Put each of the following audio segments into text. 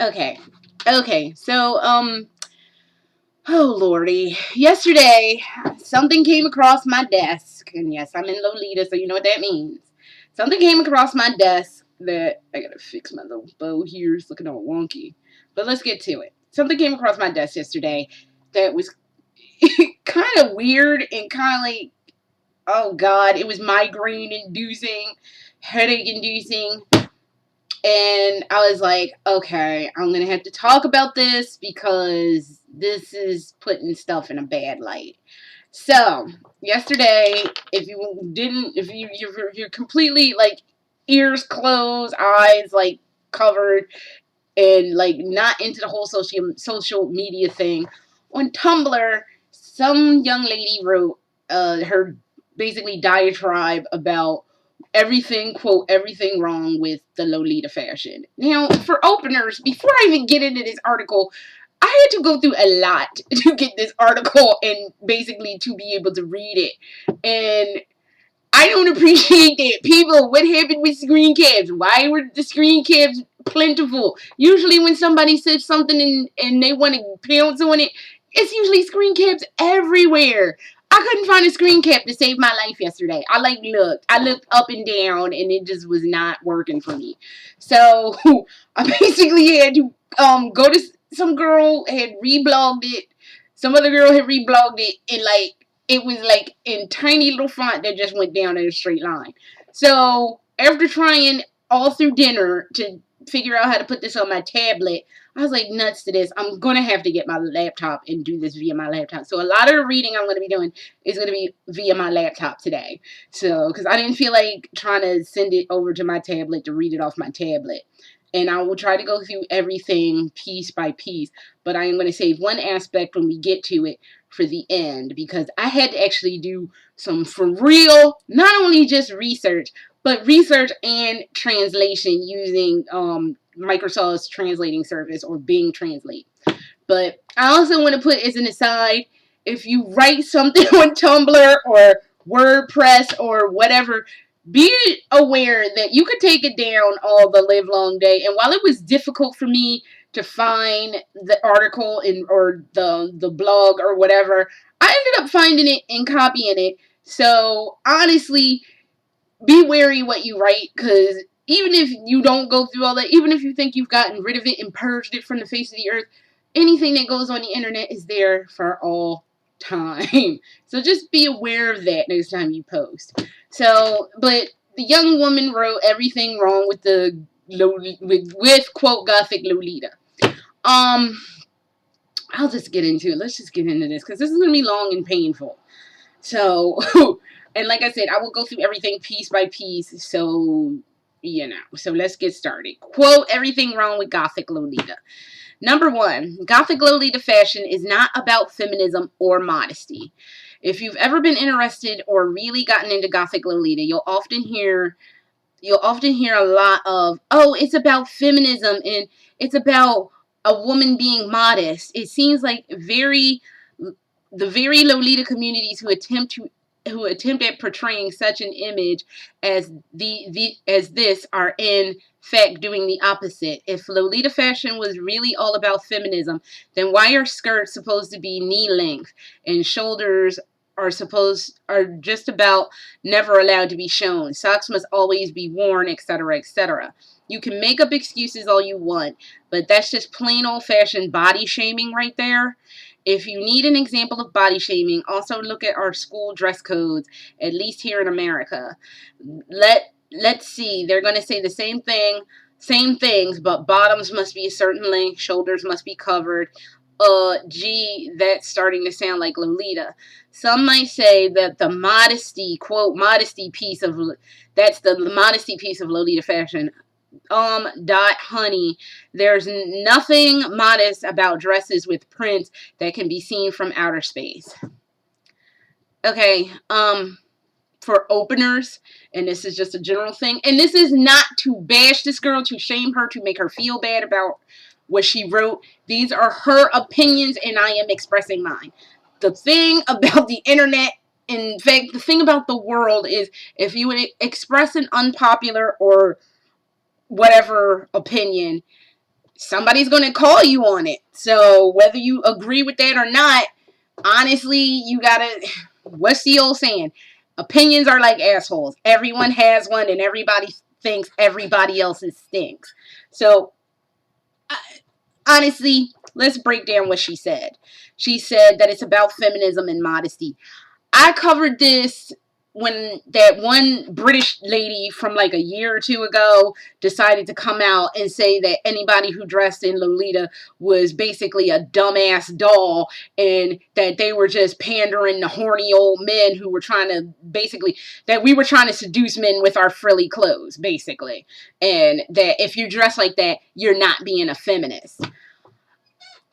Okay. Okay. So, oh lordy. Yesterday, something came across my desk. And yes, I'm in Lolita, so you know what that means. Something came across my desk that I gotta fix my little bow here. It's looking all wonky. But let's get to it. Something came across my desk yesterday that was kind of weird and kind of like, oh god, it was migraine inducing, headache inducing. And I was like, okay, I'm going to have to talk about this because this is putting stuff in a bad light. So, yesterday, if you didn't, if you're completely like ears closed, eyes like covered, and like not into the whole social media thing, on Tumblr, some young lady wrote her basically diatribe about everything, quote, everything wrong with the Lolita fashion. Now, for openers, before I even get into this article, I had to go through a lot to get this article and basically to be able to read it. And I don't appreciate that. People, what happened with screen caps? Why were the screen caps plentiful? Usually when somebody says something and they want to pounce on it, it's usually screen caps everywhere. I couldn't find a screen cap to save my life yesterday. I looked up and down, and it just was not working for me. So I basically had to go to some girl had reblogged it. Some other girl had reblogged it, and like it was like in tiny little font that just went down in a straight line. So after trying all through dinner to figure out how to put this on my tablet, I was like nuts to this. I'm going to have to get my laptop and do this via my laptop. So a lot of the reading I'm going to be doing is going to be via my laptop today. So, because I didn't feel like trying to send it over to my tablet to read it off my tablet. And I will try to go through everything piece by piece. But I am going to save one aspect when we get to it for the end, because I had to actually do some for real, not only just research, but research and translation using Microsoft's translating service or Bing Translate. But I also want to put as an aside, if you write something on Tumblr or WordPress or whatever, be aware that you could take it down all the live long day. And while it was difficult for me to find the article or the blog or whatever, I ended up finding it and copying it. So honestly, be wary what you write, because even if you don't go through all that, even if you think you've gotten rid of it and purged it from the face of the earth, anything that goes on the internet is there for all time. So just be aware of that next time you post. So, but the young woman wrote everything wrong with the with quote Gothic Lolita. Um, I'll just get into it. Let's just get into this because this is gonna be long and painful. So, and like I said, I will go through everything piece by piece. So, so let's get started. Quote, everything wrong with Gothic Lolita. Number one, Gothic Lolita fashion is not about feminism or modesty. If you've ever been interested or really gotten into Gothic Lolita, you'll often hear a lot of, oh, it's about feminism and it's about a woman being modest. It seems like the very Lolita communities who attempt at portraying such an image as as this are in fact doing the opposite. If Lolita fashion was really all about feminism, then why are skirts supposed to be knee length and shoulders are just about never allowed to be shown? Socks must always be worn, etc., etc. You can make up excuses all you want, but that's just plain old-fashioned body shaming right there. If you need an example of body shaming, also look at our school dress codes, at least here in America. Let's see. They're going to say the same things, but bottoms must be a certain length, shoulders must be covered. Gee, that's starting to sound like Lolita. Some might say that the modesty, quote, modesty piece of that's the modesty piece of Lolita fashion. Honey, there's nothing modest about dresses with prints that can be seen from outer space. Okay, for openers, and this is just a general thing, and this is not to bash this girl, to shame her, to make her feel bad about what she wrote. These are her opinions, and I am expressing mine. The thing about the internet, in fact, the thing about the world is, if you would express an unpopular or whatever opinion, somebody's going to call you on it. So whether you agree with that or not, honestly, you gotta, what's the old saying? Opinions are like assholes. Everyone has one, and everybody thinks everybody else's stinks. So, honestly, let's break down what she said. She said that it's about feminism and modesty. I covered this when that one British lady from like a year or two ago decided to come out and say that anybody who dressed in Lolita was basically a dumbass doll, and that they were just pandering to horny old men who were trying to basically, that we were trying to seduce men with our frilly clothes, basically. And that if you dress like that, you're not being a feminist.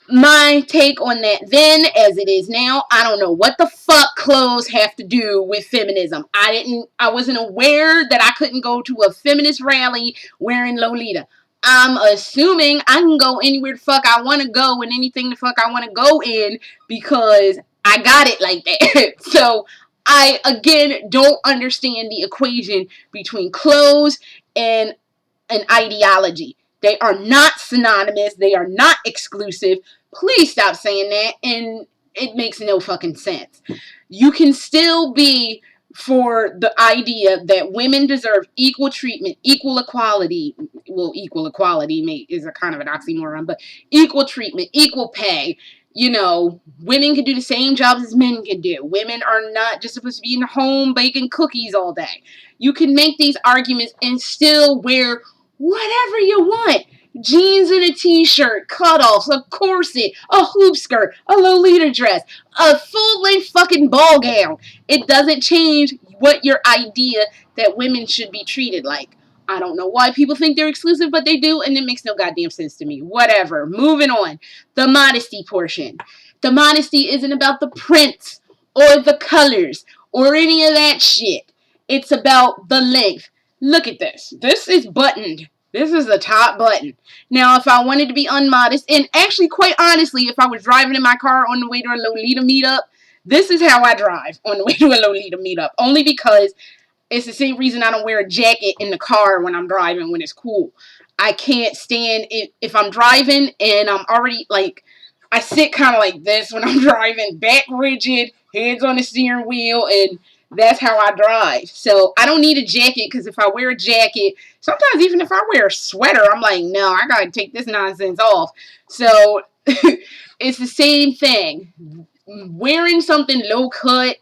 My take on that then, as it is now, I don't know what the fuck clothes have to do with feminism. I wasn't aware that I couldn't go to a feminist rally wearing Lolita. I'm assuming I can go anywhere the fuck I want to go and anything the fuck I want to go in, because I got it like that. So I again don't understand the equation between clothes and an ideology. They are not synonymous. They are not exclusive. Please stop saying that. And it makes no fucking sense. You can still be for the idea that women deserve equal treatment, equal equality. Well, equal equality is a kind of an oxymoron, but equal treatment, equal pay. You know, women can do the same jobs as men can do. Women are not just supposed to be in the home baking cookies all day. You can make these arguments and still wear whatever you want. Jeans and a t-shirt, cutoffs, a corset, a hoop skirt, a Lolita dress, a full-length fucking ball gown. It doesn't change what your idea that women should be treated like. I don't know why people think they're exclusive, but they do, and it makes no goddamn sense to me. Whatever. Moving on. The modesty portion. The modesty isn't about the prints or the colors or any of that shit. It's about the length. Look at this. This is buttoned. This is the top button. Now, if I wanted to be unmodest, and actually, quite honestly, if I was driving in my car on the way to a Lolita meetup, this is how I drive on the way to a Lolita meetup. Only because it's the same reason I don't wear a jacket in the car when I'm driving when it's cool. I can't stand it if I'm driving and I'm already like, I sit kind of like this when I'm driving, back rigid, hands on the steering wheel, and that's how I drive. So I don't need a jacket, because if I wear a jacket, sometimes even if I wear a sweater, I'm like, no, I gotta take this nonsense off. So it's the same thing. Wearing something low cut,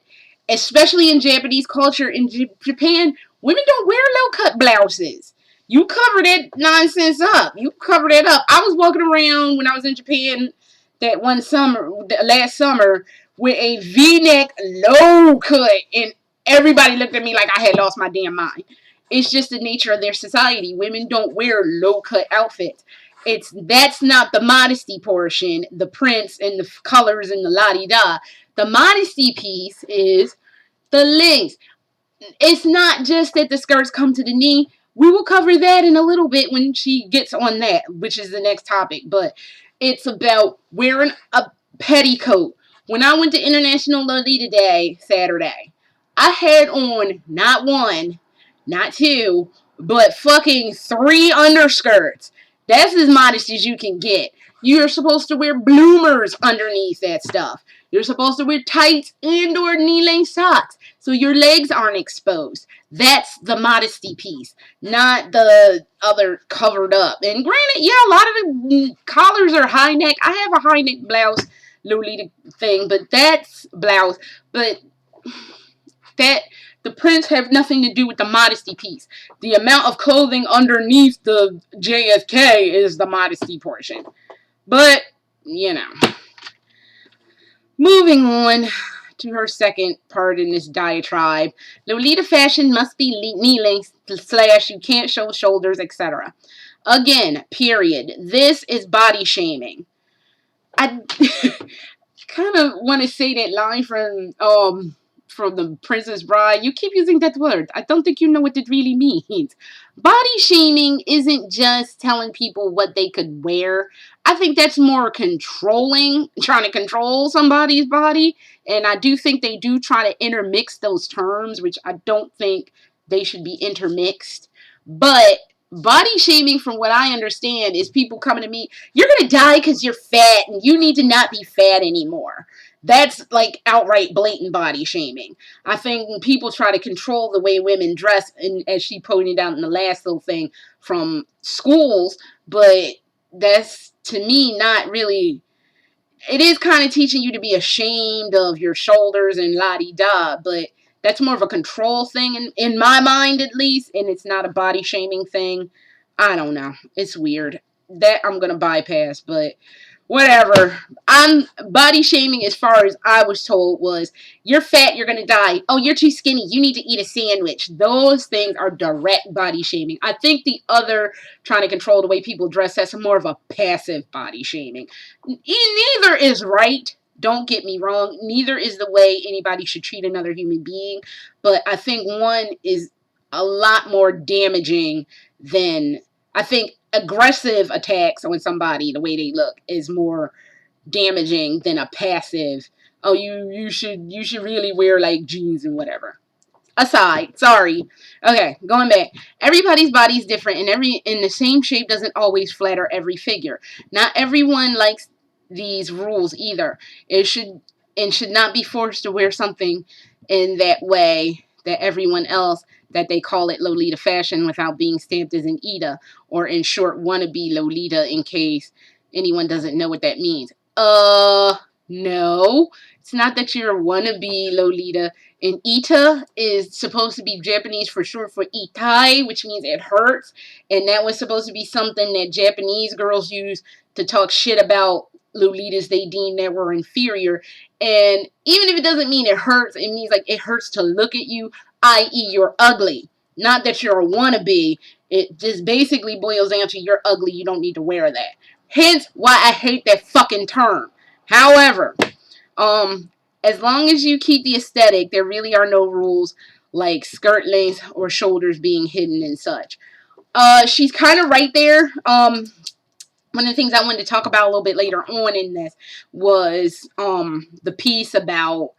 especially in Japanese culture, in Japan, women don't wear low cut blouses. You cover that nonsense up. You cover that up. I was walking around when I was in Japan that one summer, last summer, with a V-neck low cut, and everybody looked at me like I had lost my damn mind. It's just the nature of their society. Women don't wear low cut outfits. That's not the modesty portion, the prints and the colors and the la-di-da. The modesty piece is the length. It's not just that the skirts come to the knee. We will cover that in a little bit when she gets on that, which is the next topic. But it's about wearing a petticoat. When I went to International Lolita Day Saturday, I had on not one, not two, but fucking 3 underskirts. That's as modest as you can get. You're supposed to wear bloomers underneath that stuff. You're supposed to wear tights and or knee-length socks so your legs aren't exposed. That's the modesty piece, not the other covered up. And granted, yeah, a lot of the collars are high neck. I have a high neck blouse, Lolita thing, but that's blouse. But that the prints have nothing to do with the modesty piece. The amount of clothing underneath the JFK is the modesty portion. But, you know. Moving on to her second part in this diatribe. Lolita fashion must be knee-length / you can't show shoulders, etc. Again, period. This is body shaming. I kind of want to say that line from The Princess Bride. You keep using that word. I don't think you know what it really means. Body shaming isn't just telling people what they could wear. I think that's more controlling, trying to control somebody's body. And I do think they do try to intermix those terms, which I don't think they should be intermixed. But body shaming, from what I understand, is people coming to me, you're going to die because you're fat and you need to not be fat anymore. That's like outright blatant body shaming. I think when people try to control the way women dress, and as she pointed out in the last little thing, from schools, but that's to me not really, it is kind of teaching you to be ashamed of your shoulders and la-di-da, but that's more of a control thing in my mind, at least, and it's not a body shaming thing. I don't know. It's weird. That I'm going to bypass, but whatever. I'm body shaming, as far as I was told, was you're fat, you're gonna die. Oh, you're too skinny, you need to eat a sandwich. Those things are direct body shaming. I think the other, trying to control the way people dress, that's more of a passive body shaming. Neither is right. Don't get me wrong. Neither is the way anybody should treat another human being. But I think one is a lot more damaging than, I think aggressive attacks on somebody, the way they look, is more damaging than a passive, oh, you should really wear like jeans and whatever. Aside, sorry. Okay, going back. Everybody's body is different, and the same shape doesn't always flatter every figure. Not everyone likes these rules either. It should not be forced to wear something in that way that everyone else, that they call it Lolita fashion without being stamped as an Ida, or in short, wannabe Lolita, in case anyone doesn't know what that means. No. It's not that you're a wannabe Lolita. And Ita is supposed to be Japanese for short for Itai, which means it hurts. And that was supposed to be something that Japanese girls use to talk shit about Lolitas they deem that were inferior. And even if it doesn't mean it hurts, it means like it hurts to look at you, i.e. you're ugly. Not that you're a wannabe. It just basically boils down to you're ugly, you don't need to wear that. Hence why I hate that fucking term. However, as long as you keep the aesthetic, there really are no rules like skirt length or shoulders being hidden and such. She's kind of right there. One of the things I wanted to talk about a little bit later on in this was the piece about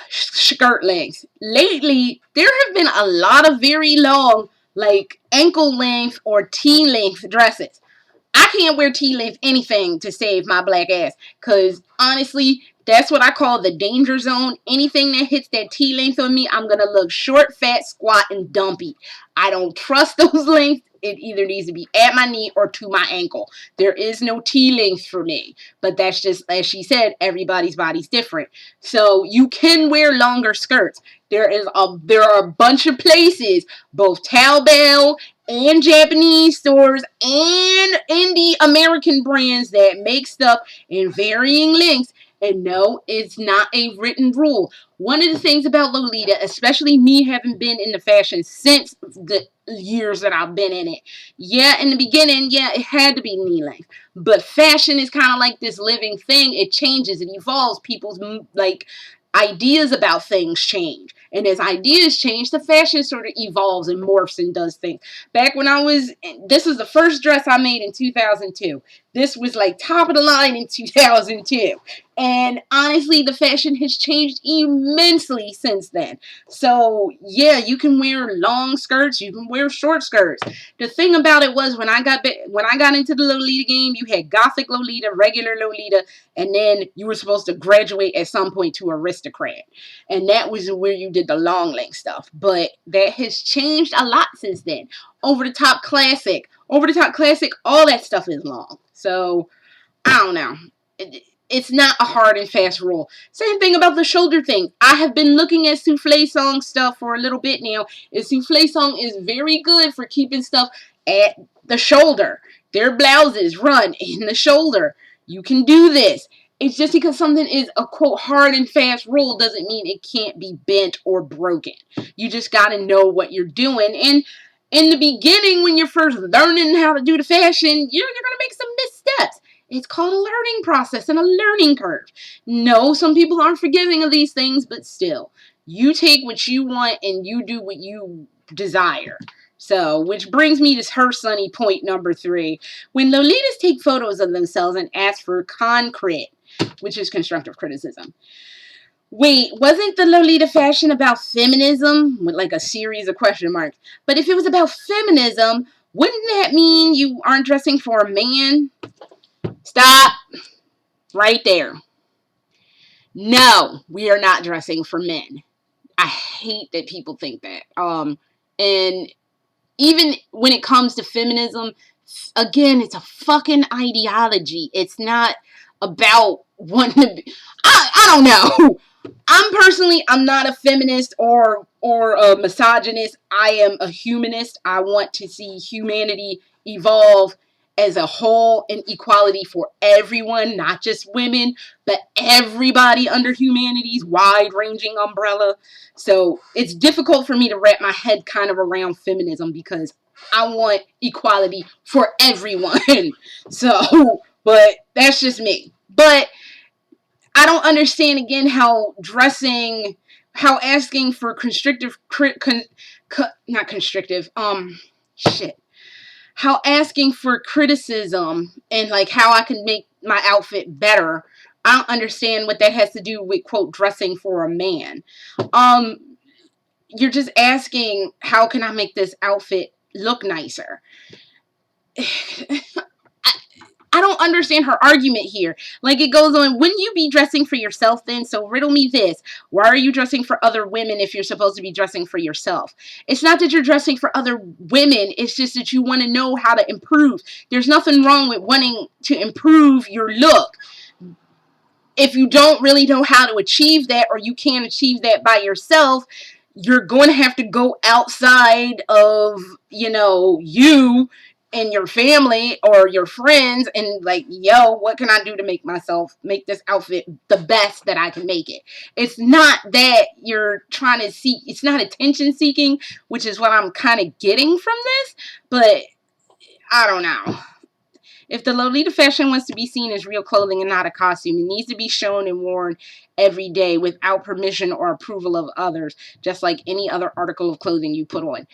skirt lengths. Lately, there have been a lot of very long, like ankle length or T-length dresses. I can't wear T-length anything to save my black ass, because honestly, that's what I call the danger zone. Anything that hits that T-length on me, I'm going to look short, fat, squat, and dumpy. I don't trust those lengths. It either needs to be at my knee or to my ankle. There is no T-length for me. But that's just, as she said, everybody's body's different. So you can wear longer skirts. There are a bunch of places, both Taobao and Japanese stores and indie American brands, that make stuff in varying lengths. And no, it's not a written rule. One of the things about Lolita, especially me having been in the fashion since the years that I've been in it, yeah, in the beginning, yeah, it had to be knee length. But fashion is kind of like this living thing. It changes, it evolves. People's like ideas about things change. And as ideas change, the fashion sort of evolves and morphs and does things. Back when this was the first dress I made in 2002. This was like top of the line in 2002. And honestly, the fashion has changed immensely since then. So yeah, you can wear long skirts, you can wear short skirts. The thing about it was, when I got into the Lolita game, you had gothic Lolita, regular Lolita, and then you were supposed to graduate at some point to aristocrat. And that was where you did the long length stuff. But that has changed a lot since then. Over the top classic, all that stuff is long. So I don't know. It's not a hard and fast rule. Same thing about the shoulder thing. I have been looking at Souffle Song stuff for a little bit now, and Souffle Song is very good for keeping stuff at the shoulder. Their blouses run in the shoulder. You can do this. It's just because something is a quote hard and fast rule doesn't mean it can't be bent or broken. You just got to know what you're doing. And in the beginning, when you're first learning how to do the fashion, you're going to make some missteps. It's called a learning process and a learning curve. No, some people aren't forgiving of these things, but still, you take what you want and you do what you desire. So, which brings me to her sunny point number 3. When Lolitas take photos of themselves and ask for concrete, which is constructive criticism, Wait, wasn't the Lolita fashion about feminism? With like a series of question marks. But if it was about feminism, wouldn't that mean you aren't dressing for a man? Stop. Right there. No, we are not dressing for men. I hate that people think that. And even when it comes to feminism, again, it's a fucking ideology. It's not about wanting to be. I don't know. I'm not a feminist or a misogynist. I am a humanist. I want to see humanity evolve as a whole and equality for everyone, not just women, but everybody under humanity's wide-ranging umbrella. So it's difficult for me to wrap my head kind of around feminism because I want equality for everyone. So, but that's just me. But I don't understand again how asking for not constrictive, shit. How asking for criticism and like how I can make my outfit better. I don't understand what that has to do with quote dressing for a man. You're just asking how can I make this outfit look nicer. I don't understand her argument here. Like it goes on, wouldn't you be dressing for yourself then? So riddle me this. Why are you dressing for other women if you're supposed to be dressing for yourself? It's not that you're dressing for other women. It's just that you want to know how to improve. There's nothing wrong with wanting to improve your look. If you don't really know how to achieve that or you can't achieve that by yourself, you're going to have to go outside of, you and your family or your friends and like, yo, what can I do to make this outfit the best that I can make it? It's not that you're trying to seek, it's not attention seeking, which is what I'm kind of getting from this, but I don't know. If the Lolita fashion wants to be seen as real clothing and not a costume, it needs to be shown and worn every day without permission or approval of others, just like any other article of clothing you put on.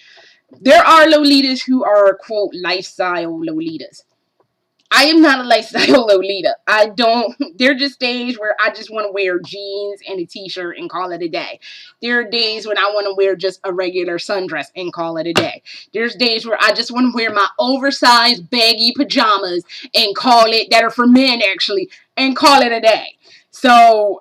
There are Lolitas who are, quote, lifestyle Lolitas. I am not a lifestyle Lolita. There are just days where I just want to wear jeans and a t-shirt and call it a day. There are days when I want to wear just a regular sundress and call it a day. There's days where I just want to wear my oversized baggy pajamas and that are for men actually, and call it a day. So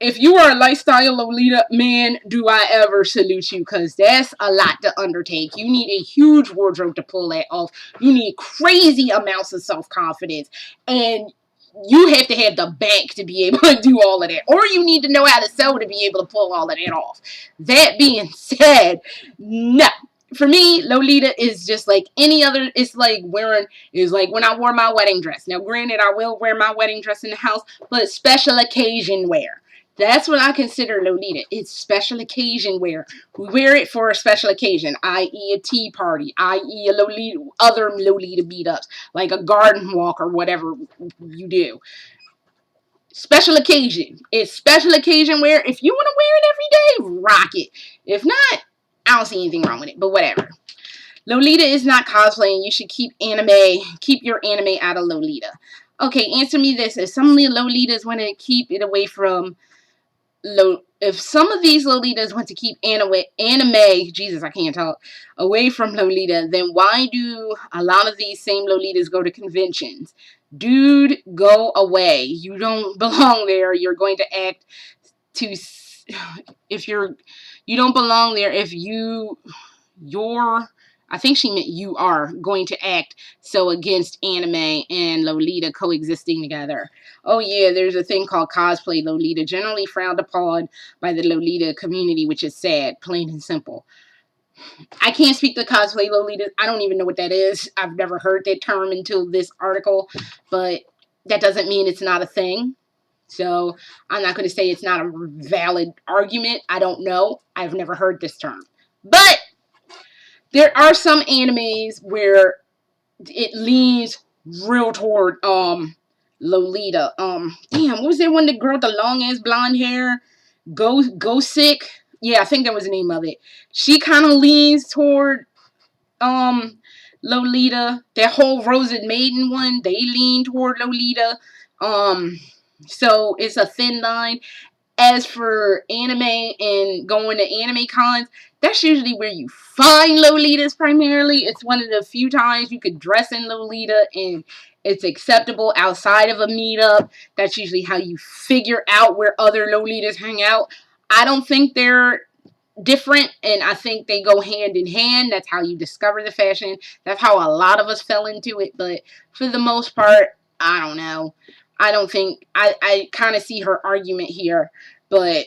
if you are a lifestyle Lolita, man, do I ever salute you, because that's a lot to undertake. You need a huge wardrobe to pull that off. You need crazy amounts of self-confidence, and you have to have the bank to be able to do all of that, or you need to know how to sew to be able to pull all of that off. That being said, no. For me, Lolita is just like any other. It's like when I wore my wedding dress. Now, granted, I will wear my wedding dress in the house, but special occasion wear. That's what I consider Lolita. It's special occasion wear. We wear it for a special occasion, i.e. a tea party, i.e. other Lolita beat-ups, like a garden walk or whatever you do. Special occasion. It's special occasion wear. If you want to wear it every day, rock it. If not, I don't see anything wrong with it, but whatever. Lolita is not cosplaying. You should keep your anime out of Lolita. Okay, answer me this. If some Lolitas want to keep it away from if some of these Lolitas want to keep anime, Jesus, I can't talk, away from Lolita, then why do a lot of these same Lolitas go to conventions? Dude, go away. You don't belong there. You're going to act to, if you don't belong there if I think she meant you are going to act so against anime and Lolita coexisting together. Oh yeah, there's a thing called cosplay Lolita, generally frowned upon by the Lolita community, which is sad, plain and simple. I can't speak to cosplay Lolita. I don't even know what that is. I've never heard that term until this article, but that doesn't mean it's not a thing. So I'm not going to say it's not a valid argument. I don't know. I've never heard this term. But there are some animes where it leans real toward Lolita. Damn, what was that one? The girl with the long ass blonde hair, go sick. Yeah, I think that was the name of it. She kind of leans toward Lolita. That whole Rosed Maiden one, they lean toward Lolita. So it's a thin line. As for anime and going to anime cons, that's usually where you find Lolitas primarily. It's one of the few times you could dress in Lolita and it's acceptable outside of a meetup. That's usually how you figure out where other Lolitas hang out. I don't think they're different, and I think they go hand in hand. That's how you discover the fashion. That's how a lot of us fell into it. But for the most part, I don't know. I don't think I kind of see her argument here, but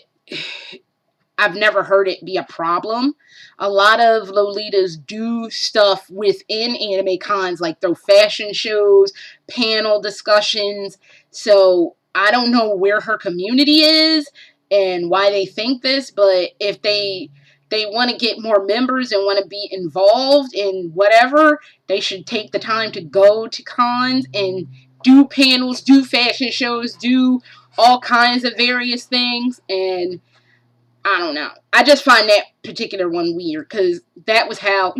I've never heard it be a problem. A lot of Lolitas do stuff within anime cons, like throw fashion shows, panel discussions. So I don't know where her community is and why they think this, but if they want to get more members and want to be involved in whatever, they should take the time to go to cons and do panels, do fashion shows, do all kinds of various things. And I don't know. I just find that particular one weird because that was how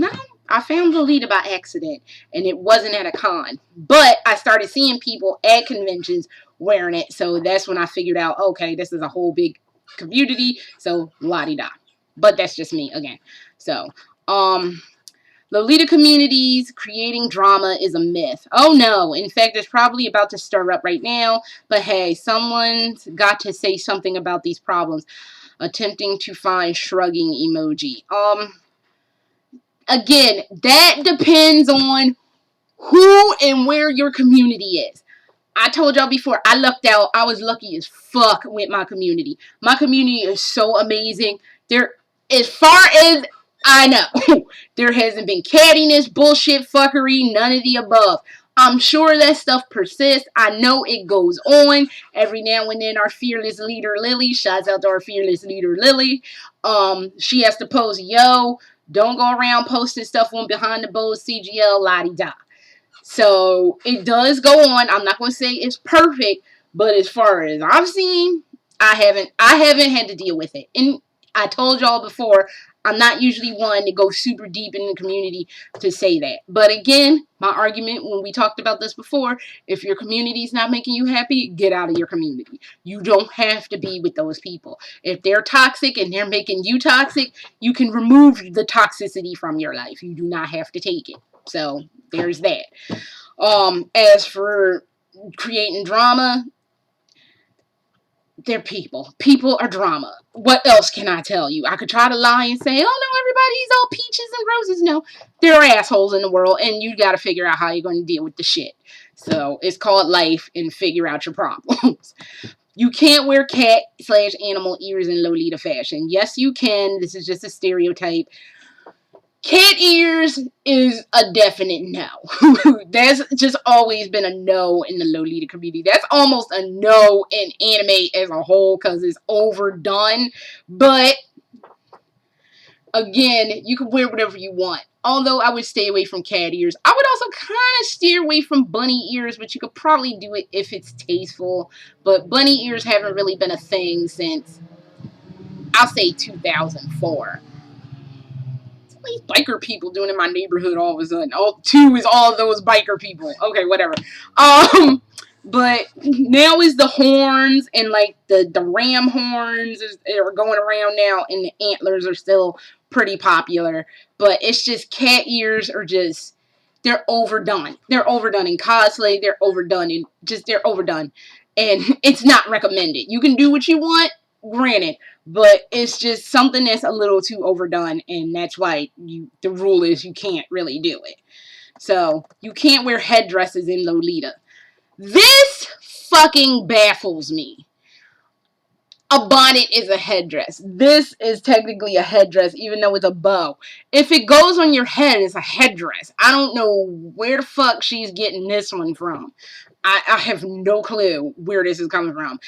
I found Lolita by accident, and it wasn't at a con. But I started seeing people at conventions wearing it, so that's when I figured out, okay, this is a whole big community, so la-di-da. But that's just me again. So, Lolita communities creating drama is a myth. Oh no, in fact, it's probably about to stir up right now. But hey, someone's got to say something about these problems. Attempting to find shrugging emoji. Again, that depends on who and where your community is. I told y'all before, I lucked out. I was lucky as fuck with my community. My community is so amazing. There, as far as I know, there hasn't been cattiness, bullshit, fuckery, none of the above. I'm sure that stuff persists. I know it goes on. Every now and then our fearless leader, Lily, shouts out to our fearless leader, Lily. She has to post, yo, don't go around posting stuff on Behind the Bows CGL, la-di-da. So it does go on. I'm not going to say it's perfect, but as far as I've seen, I haven't had to deal with it. And I told y'all before, I'm not usually one to go super deep in the community to say that. But again, my argument when we talked about this before, if your community is not making you happy, get out of your community. You don't have to be with those people. If they're toxic and they're making you toxic, you can remove the toxicity from your life. You do not have to take it. So there's that. As for creating drama, they're people. People are drama. What else can I tell you? I could try to lie and say, oh no, everybody's all peaches and roses. No, there are assholes in the world, and you got to figure out how you're going to deal with the shit. So it's called life, and figure out your problems. You can't wear cat/animal ears in Lolita fashion. Yes, you can. This is just a stereotype. Cat ears is a definite no. That's just always been a no in the Lolita community. That's almost a no in anime as a whole because it's overdone. But again, you can wear whatever you want. Although I would stay away from cat ears. I would also kind of steer away from bunny ears, but you could probably do it if it's tasteful. But bunny ears haven't really been a thing since, I'll say, 2004. These biker people doing in my neighborhood all of a sudden? All two is all of those biker people. Okay, whatever. But now is the horns and like the ram horns are going around now, and the antlers are still pretty popular. But it's just cat ears are just, they're overdone. They're overdone in cosplay. They're overdone in they're overdone, and it's not recommended. You can do what you want, granted, but it's just something that's a little too overdone, and that's why the rule is you can't really do it. So you can't wear headdresses in Lolita. This fucking baffles me. A bonnet is a headdress. This is technically a headdress, even though it's a bow. If it goes on your head, it's a headdress. I don't know where the fuck she's getting this one from. I have no clue where this is coming from.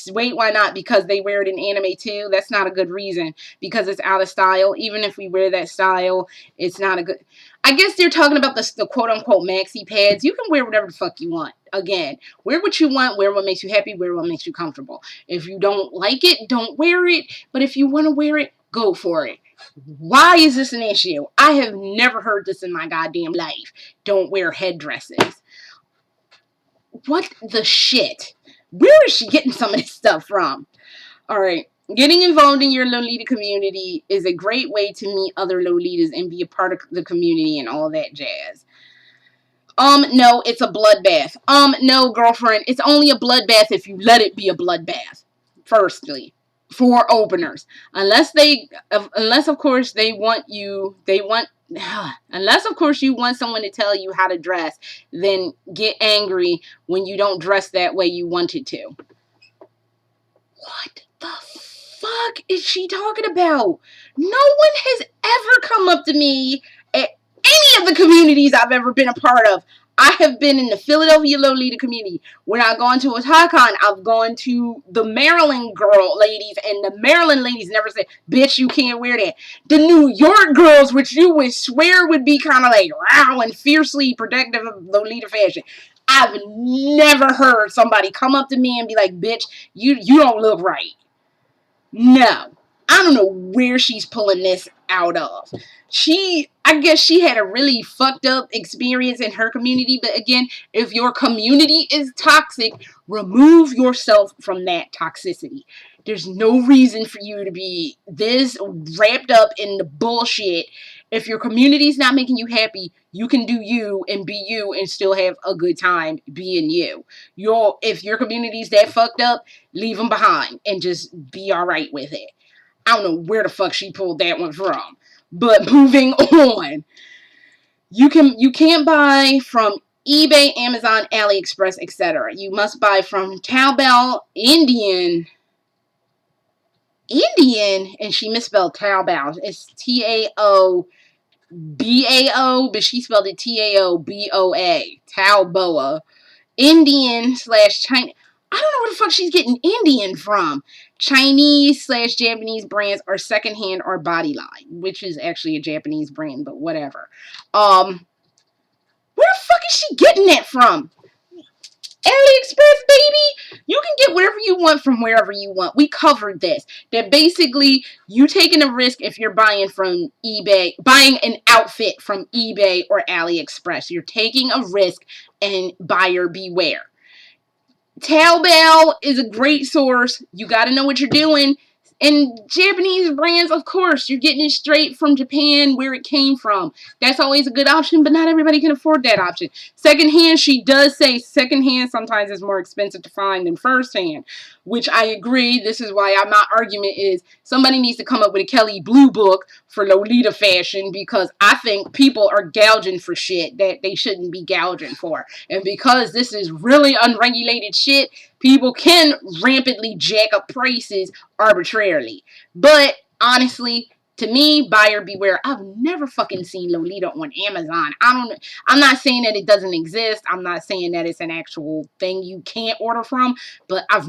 Wait, why not? Because they wear it in anime too? That's not a good reason. Because it's out of style. Even if we wear that style, it's not a good... I guess they're talking about the quote-unquote maxi pads. You can wear whatever the fuck you want. Again, wear what you want, wear what makes you happy, wear what makes you comfortable. If you don't like it, don't wear it. But if you want to wear it, go for it. Why is this an issue? I have never heard this in my goddamn life. Don't wear headdresses. What the shit? Where is she getting some of this stuff from? Alright. Getting involved in your Lolita community is a great way to meet other Lolitas and be a part of the community and all that jazz. No, it's a bloodbath. No, girlfriend, it's only a bloodbath if you let it be a bloodbath. Firstly, for openers, unless of course unless of course you want someone to tell you how to dress, then get angry when you don't dress that way you wanted to. What the fuck is she talking about? No one has ever come up to me at any of the communities I've ever been a part of. I have been in the Philadelphia Lolita community. When I've gone to a TyCon, I've gone to the Maryland girl ladies, and the Maryland ladies never said, bitch, you can't wear that. The New York girls, which you would swear would be kind of like wow and fiercely protective of Lolita fashion, I've never heard somebody come up to me and be like, bitch, you don't look right. No. I don't know where she's pulling this out of. I guess she had a really fucked up experience in her community, but again, if your community is toxic, remove yourself from that toxicity. There's no reason for you to be this wrapped up in the bullshit. If your community's not making you happy, you can do you and be you and still have a good time being you. If your community's that fucked up, leave them behind and just be alright with it. I don't know where the fuck she pulled that one from. But moving on. You can't buy from eBay, Amazon, AliExpress, etc. You must buy from Taobao, Indian, and she misspelled Taobao. It's Taobao, but she spelled it Taoboa. Taoboa. Indian/Chinese. I don't know where the fuck she's getting Indian from. Chinese/Japanese brands are secondhand or Bodyline, which is actually a Japanese brand, but whatever. Where the fuck is she getting that from? AliExpress, baby, you can get whatever you want from wherever you want. We covered this. That basically, you taking a risk if you're buying from eBay, buying an outfit from eBay or AliExpress. You're taking a risk, and buyer beware. Taobao is a great source. You got to know what you're doing. And Japanese brands, of course, you're getting it straight from Japan, where it came from. That's always a good option, but not everybody can afford that option. Secondhand, she does say secondhand sometimes is more expensive to find than firsthand, which I agree. This is why my argument is somebody needs to come up with a Kelly Blue Book for Lolita fashion, because I think people are gouging for shit that they shouldn't be gouging for. And because this is really unregulated shit, people can rampantly jack up prices arbitrarily. But honestly, to me, buyer beware. I've never fucking seen Lolita on Amazon. I'm not saying that it doesn't exist. I'm not saying that it's an actual thing you can't order from, but I've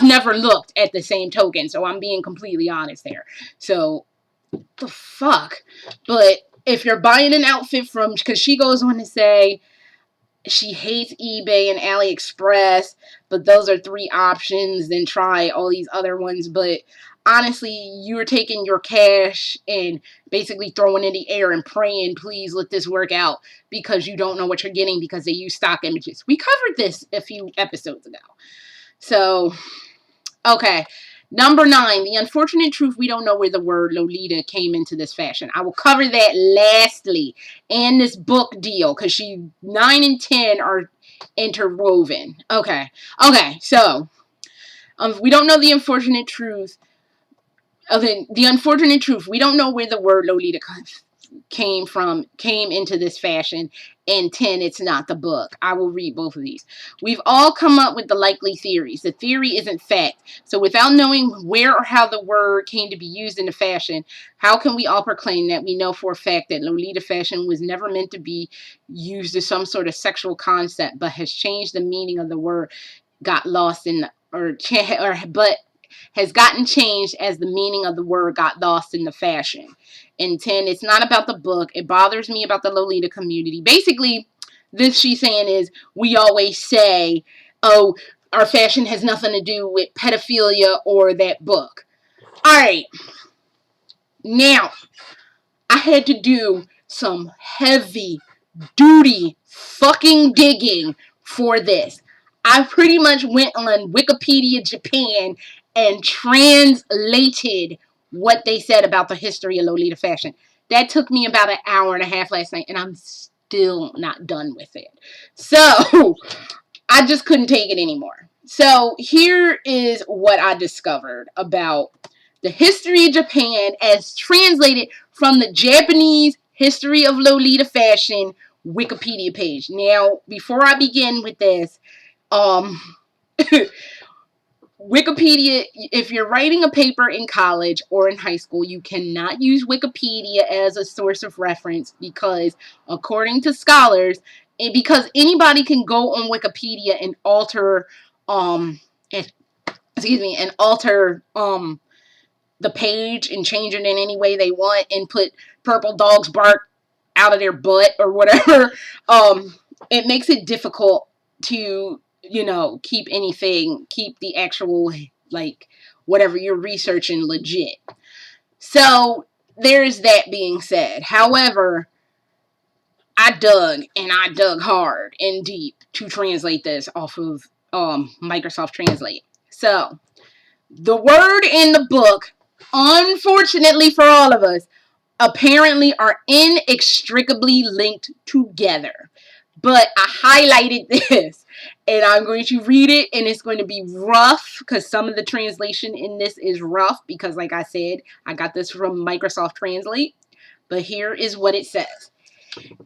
never looked at the same token, so I'm being completely honest there. So the fuck. But if you're buying an outfit from, because she goes on to say she hates eBay and AliExpress, but those are 3 options, then try all these other ones. But honestly, you're taking your cash and basically throwing it in the air and praying, please let this work out, because you don't know what you're getting because they use stock images. We covered this a few episodes ago. So, okay. Number 9, the unfortunate truth, we don't know where the word Lolita came into this fashion. I will cover that lastly, and this book deal, because 9 and 10 are interwoven. Okay, so we don't know the unfortunate truth. The unfortunate truth, we don't know where the word Lolita came into this fashion. And 10, it's not the book. I will read both of these. We've all come up with the likely theories. The theory isn't fact. So without knowing where or how the word came to be used in the fashion, how can we all proclaim that we know for a fact that Lolita fashion was never meant to be used as some sort of sexual concept, but has changed the meaning of the word, has gotten changed as the meaning of the word got lost in the fashion. And 10, it's not about the book. It bothers me about the Lolita community. Basically, this she's saying is, we always say, oh, our fashion has nothing to do with pedophilia or that book. Alright. Now, I had to do some heavy duty fucking digging for this. I pretty much went on Wikipedia Japan and translated what they said about the history of Lolita fashion. That took me about an hour and a half last night, and I'm still not done with it. So I just couldn't take it anymore. So here is what I discovered about the history of Japan as translated from the Japanese History of Lolita Fashion Wikipedia page. Now, before I begin with this, um, Wikipedia, if you're writing a paper in college or in high school, you cannot use Wikipedia as a source of reference because, according to scholars, and because anybody can go on Wikipedia and alter, and, excuse me, and alter, the page and change it in any way they want and put purple dogs bark out of their butt or whatever. It makes it difficult to, keep the actual, like, whatever you're researching legit. So there's that being said. However, I dug hard and deep to translate this off of Microsoft Translate. So the word in the book, unfortunately for all of us, apparently are inextricably linked together. But I highlighted this, and I'm going to read it, and it's going to be rough, because some of the translation in this is rough, because like I said, I got this from Microsoft Translate. But here is what it says.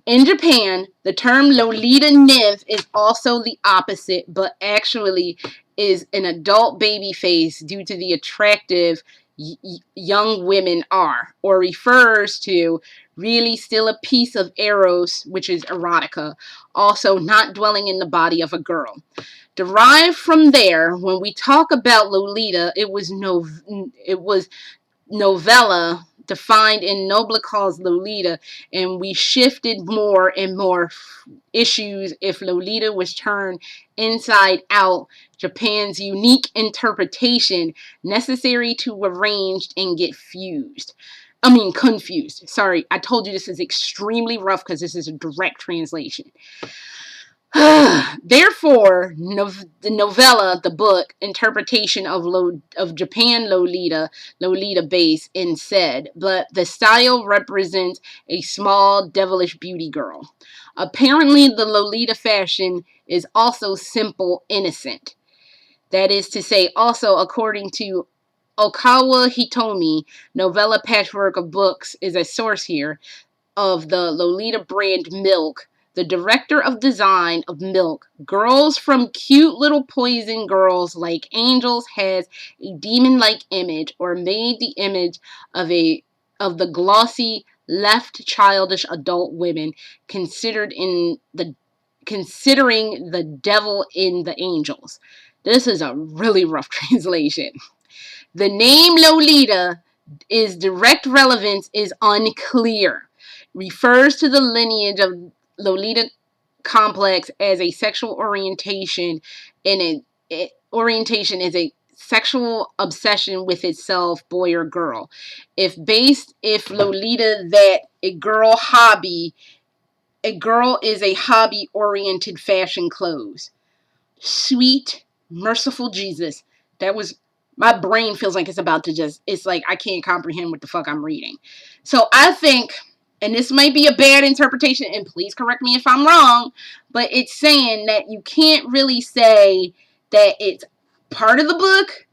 In Japan, the term Lolita nymph is also the opposite, but actually is an adult baby face due to the attractive young women are, or refers to really still a piece of eros, which is erotica, also not dwelling in the body of a girl. Derived from there, when we talk about Lolita, it was novella defined in Noble's Lolita, and we shifted more and more issues if Lolita was turned inside out, Japan's unique interpretation necessary to arrange and get confused. Sorry, I told you this is extremely rough because this is a direct translation. Therefore, the novella, the book, interpretation of Japan Lolita base in said, but the style represents a small, devilish beauty girl. Apparently, the Lolita fashion is also simple, innocent. That is to say, also according to Okawa Hitomi, novella patchwork of books is a source here of the Lolita brand Milk, the director of design of Milk, girls from cute little poison girls like angels has a demon-like image or made the image of the glossy left childish adult women considering the devil in the angels. This is a really rough translation. The name Lolita is direct relevance is unclear. Refers to the lineage of Lolita complex as a sexual orientation, and orientation is a sexual obsession with itself, boy or girl. If Lolita that a girl is a hobby oriented fashion clothes. Sweet, merciful Jesus. That was, my brain feels like it's about to it's like I can't comprehend what the fuck I'm reading. So I think, and this might be a bad interpretation, and please correct me if I'm wrong, but it's saying that you can't really say that it's part of the book.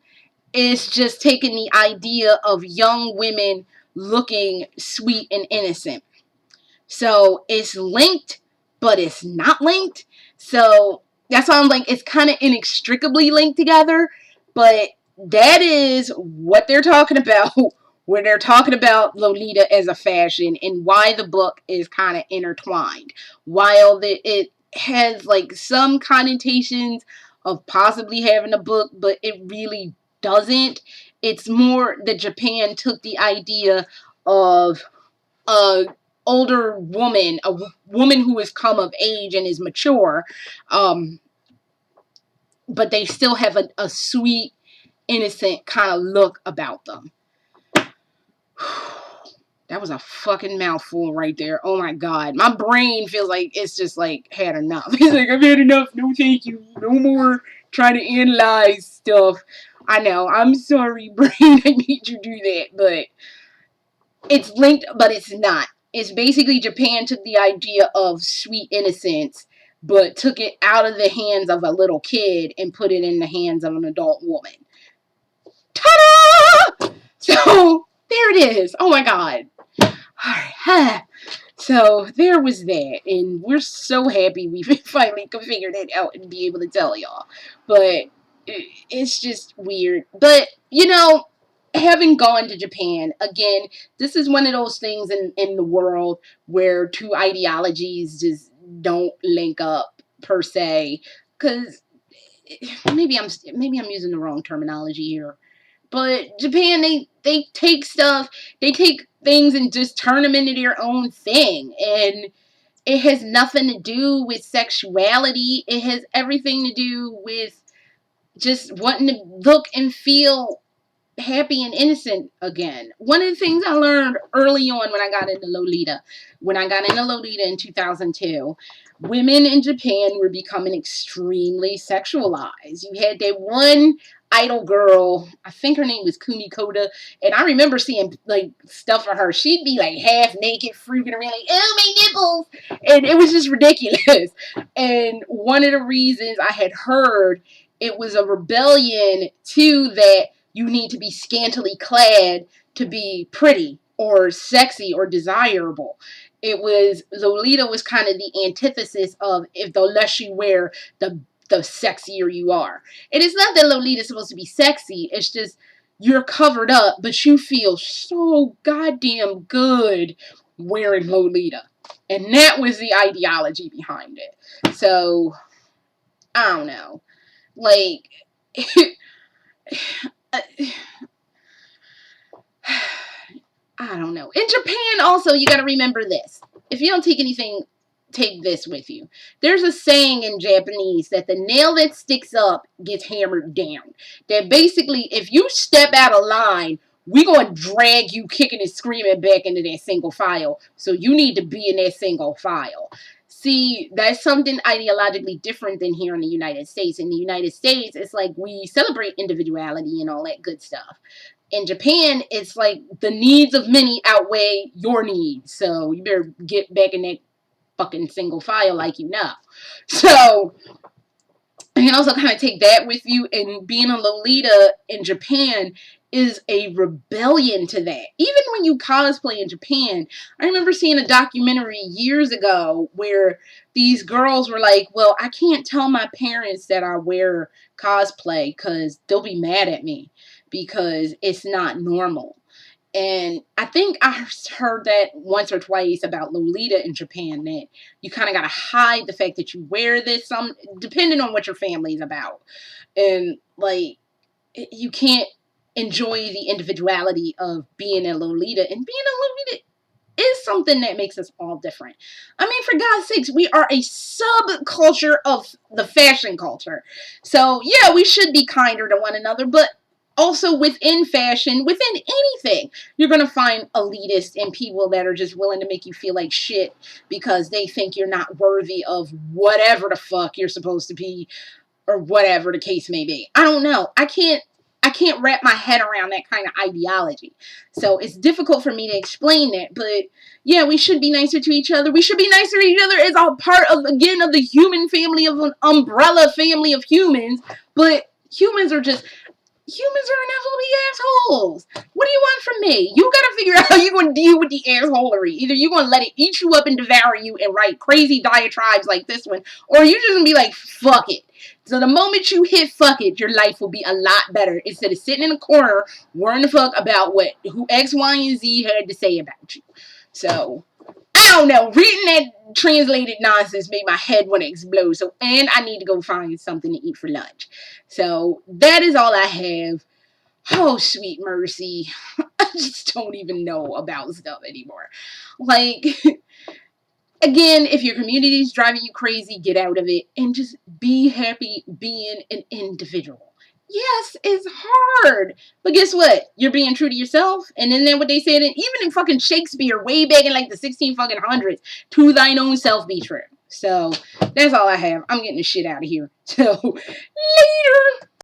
It's just taking the idea of young women looking sweet and innocent. So it's linked, but it's not linked. So that's why I'm like, it's kind of inextricably linked together. But that is what they're talking about when they're talking about Lolita as a fashion and why the book is kind of intertwined. While it has like some connotations of possibly having a book, but it really doesn't. It's more that Japan took the idea of a older woman, a woman who has come of age and is mature, but they still have a sweet, innocent kind of look about them. That was a fucking mouthful right there. Oh my god. My brain feels like it's just like had enough. It's like, I've had enough. No thank you. No more trying to analyze stuff. I know. I'm sorry, brain. I made you do that, but it's linked, but it's not. It's basically Japan took the idea of sweet innocence, but took it out of the hands of a little kid and put it in the hands of an adult woman. Ta-da! So there it is. Oh my god. Alright. So there was that, and we're so happy we finally could figure that out and be able to tell y'all. But it's just weird. But you know, having gone to Japan again, this is one of those things in the world where two ideologies just don't link up per se. Because maybe I'm using the wrong terminology here. But Japan, they take stuff, they take things and just turn them into their own thing. And it has nothing to do with sexuality. It has everything to do with just wanting to look and feel happy and innocent again. One of the things I learned early on when I got into Lolita in 2002, women in Japan were becoming extremely sexualized. You had that one idol girl, I think her name was Kumikoda, and I remember seeing like stuff of her. She'd be like half naked, freaking around like, oh my nipples, and it was just ridiculous. And one of the reasons I had heard it was a rebellion to that you need to be scantily clad to be pretty or sexy or desirable. It was Lolita was kind of the antithesis of if the less you wear, the sexier you are. And it's not that Lolita's supposed to be sexy. It's just you're covered up, but you feel so goddamn good wearing Lolita. And that was the ideology behind it. So, I don't know. Like, I don't know. In Japan, also, you got to remember this. If you don't take anything, take this with you. There's a saying in Japanese that the nail that sticks up gets hammered down. That basically, if you step out of line, we're going to drag you kicking and screaming back into that single file. So you need to be in that single file. See, that's something ideologically different than here in the United States. In the United States, it's like we celebrate individuality and all that good stuff. In Japan, it's like the needs of many outweigh your needs. So you better get back in that fucking single file like you know. So you can also kind of take that with you. And being a Lolita in Japan is a rebellion to that. Even when you cosplay in Japan, I remember seeing a documentary years ago where these girls were like, well, I can't tell my parents that I wear cosplay because they'll be mad at me because it's not normal. And I think I heard that once or twice about Lolita in Japan, that you kind of got to hide the fact that you wear this, depending on what your family's about. And, like, you can't enjoy the individuality of being a Lolita. And being a Lolita is something that makes us all different. I mean, for God's sakes, we are a subculture of the fashion culture. So, yeah, we should be kinder to one another, but also within fashion, within anything, you're going to find elitists and people that are just willing to make you feel like shit because they think you're not worthy of whatever the fuck you're supposed to be or whatever the case may be. I don't know. I can't wrap my head around that kind of ideology. So it's difficult for me to explain that. But yeah, we should be nicer to each other. We should be nicer to each other as a part of, again, of the human family, of an umbrella family of humans. But humans are inevitably assholes. What do you want from me? You gotta figure out how you're gonna deal with the assholery. Either you're gonna let it eat you up and devour you and write crazy diatribes like this one, or you're just gonna be like, fuck it. So the moment you hit fuck it, your life will be a lot better instead of sitting in a corner worrying the fuck about who X, Y, and Z had to say about you. So, I don't know. Reading that translated nonsense made my head want to explode. So, and I need to go find something to eat for lunch. So, that is all I have. Oh, sweet mercy. I just don't even know about stuff anymore. Like, again, if your community is driving you crazy, get out of it and just be happy being an individual. Yes, it's hard. But guess what? You're being true to yourself. And then what they said, even in fucking Shakespeare, way back in like the 16 fucking hundreds, to thine own self be true. So, that's all I have. I'm getting the shit out of here. So, later.